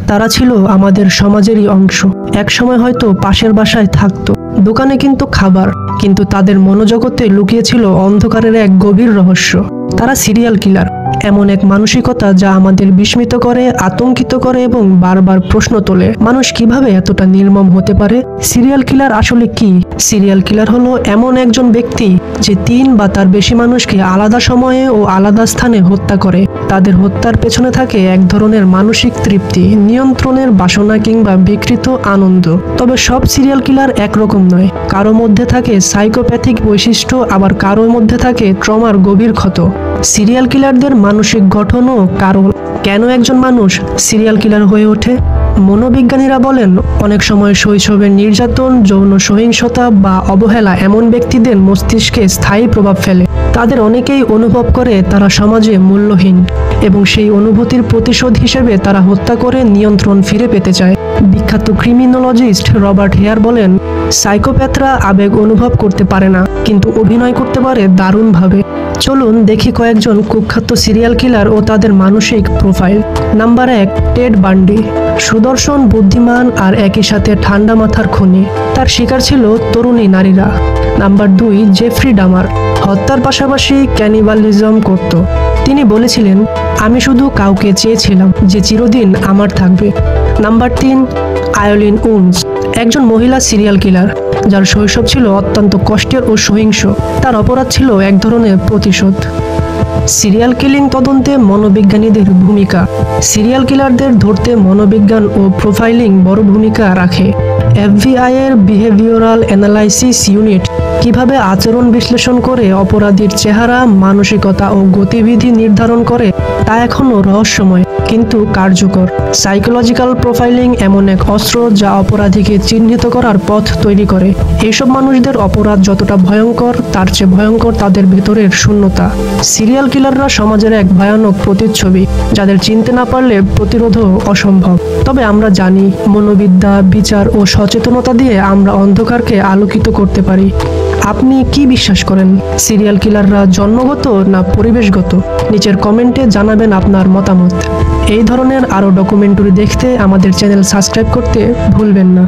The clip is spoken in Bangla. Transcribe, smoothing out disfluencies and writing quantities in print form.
তারা ছিল আমাদের সমাজেরই অংশ। একসময় হয়তো পাশের বাসায় থাকতো, দোকানে কিন্তু খাবার, কিন্তু তাদের মনোজগতে লুকিয়েছিল অন্ধকারের এক গভীর রহস্য। তারা সিরিয়াল কিলার, এমন এক মানসিকতা যা আমাদের বিস্মিত করে, আতঙ্কিত করে এবং বারবার প্রশ্ন তোলে, মানুষ কিভাবে এতটা নির্মম হতে পারে? সিরিয়াল কিলার আসলে কি? সিরিয়াল কিলার হলো এমন একজন ব্যক্তি যে 3 বা তার বেশি মানুষকে আলাদা সময়ে ও আলাদা স্থানে হত্যা করে। তাদের হত্যার পেছনে থাকে এক ধরনের মানসিক তৃপ্তি, নিয়ন্ত্রণের বাসনা কিংবা বিকৃত আনন্দ। তবে সব সিরিয়াল কিলার একরকম নয়। কারো মধ্যে থাকে সাইকোপ্যাথিক বৈশিষ্ট্য, আবার কারো মধ্যে থাকে ট্রমার গভীর ক্ষত। সিরিয়াল কিলারদের মানসিক গঠন ও কারণ, কেন একজন মানুষ সিরিয়াল কিলার হয়ে ওঠে? মনোবিজ্ঞানীরা বলেন, অনেক সময় শৈশবের নির্যাতন, যৌন সহিংসতা বা অবহেলা এমন ব্যক্তিদের মস্তিষ্কে স্থায়ী প্রভাব ফেলে। তাদের অনেকেই অনুভব করে তারা সমাজে মূল্যহীন, এবং সেই অনুভূতির প্রতিশোধ হিসেবে তারা হত্যা করে নিয়ন্ত্রণ ফিরে পেতে চায়। বিখ্যাত ক্রিমিনোলজিস্ট রবার্ট হেয়ার বলেন, সাইকোপ্যাথরা আবেগ অনুভব করতে পারে না, কিন্তু অভিনয় করতে পারে দারুণভাবে। চলুন দেখি কয়েকজন কুখ্যাত সিরিয়াল কিলার ও তাদের মানসিক প্রোফাইল। Number 1, Ted Bundy. সুদর্শন, বুদ্ধিমান আর একই সাথে ঠান্ডা মাথার খুনি। তার শিকার ছিল তরুণী নারীরা। Number 2, Jeffrey Dahmer. হত্যার পাশাপাশি ক্যানিবালিজম করত। তিনি বলেছিলেন, আমি শুধু কাউকে চেয়েছিলাম যে চিরদিন আমার থাকবে। Number 3, Aileen Wuornos. একজন মহিলা সিরিয়াল কিলার যার শৈশব ছিল অত্যন্ত কষ্টের ও সহিংস। তার অপরাধ ছিল এক ধরনের প্রতিশোধ। সিরিয়াল কিলিং তদন্তে মনোবিজ্ঞানীদের ভূমিকা। সিরিয়াল কিলারদের ধরতে মনোবিজ্ঞান ও প্রোফাইলিং বড় ভূমিকা রাখে। FBI এর বিহেভিওরাল অ্যানালাইসিস ইউনিট কিভাবে আচরণ বিশ্লেষণ করে অপরাধীর চেহারা, মানসিকতা ও গতিবিধি নির্ধারণ করে তা এখনও রহস্যময়, কিন্তু কার্যকর। সাইকোলজিক্যাল প্রোফাইলিং এমন এক অস্ত্র যা অপরাধীকে চিহ্নিত করার পথ তৈরি করে। এইসব মানুষদের অপরাধ যতটা ভয়ঙ্কর, তার চেয়ে ভয়ঙ্কর তাদের ভেতরের শূন্যতা। সিরিয়াল কিলাররা সমাজের এক ভয়ানক প্রতিচ্ছবি, যাদের চিনতে না পারলে প্রতিরোধও অসম্ভব। তবে আমরা জানি, মনোবিদ্যা, বিচার ও সচেতনতা দিয়ে আমরা অন্ধকারকে আলোকিত করতে পারি। আপনি কি বিশ্বাস করেন, সিরিয়াল কিলাররা জন্মগত না পরিবেশগত? নিচের কমেন্টে জানাবেন আপনার মতামত। এই ধরনের আরও ডকুমেন্টারি দেখতে আমাদের চ্যানেল সাবস্ক্রাইব করতে ভুলবেন না।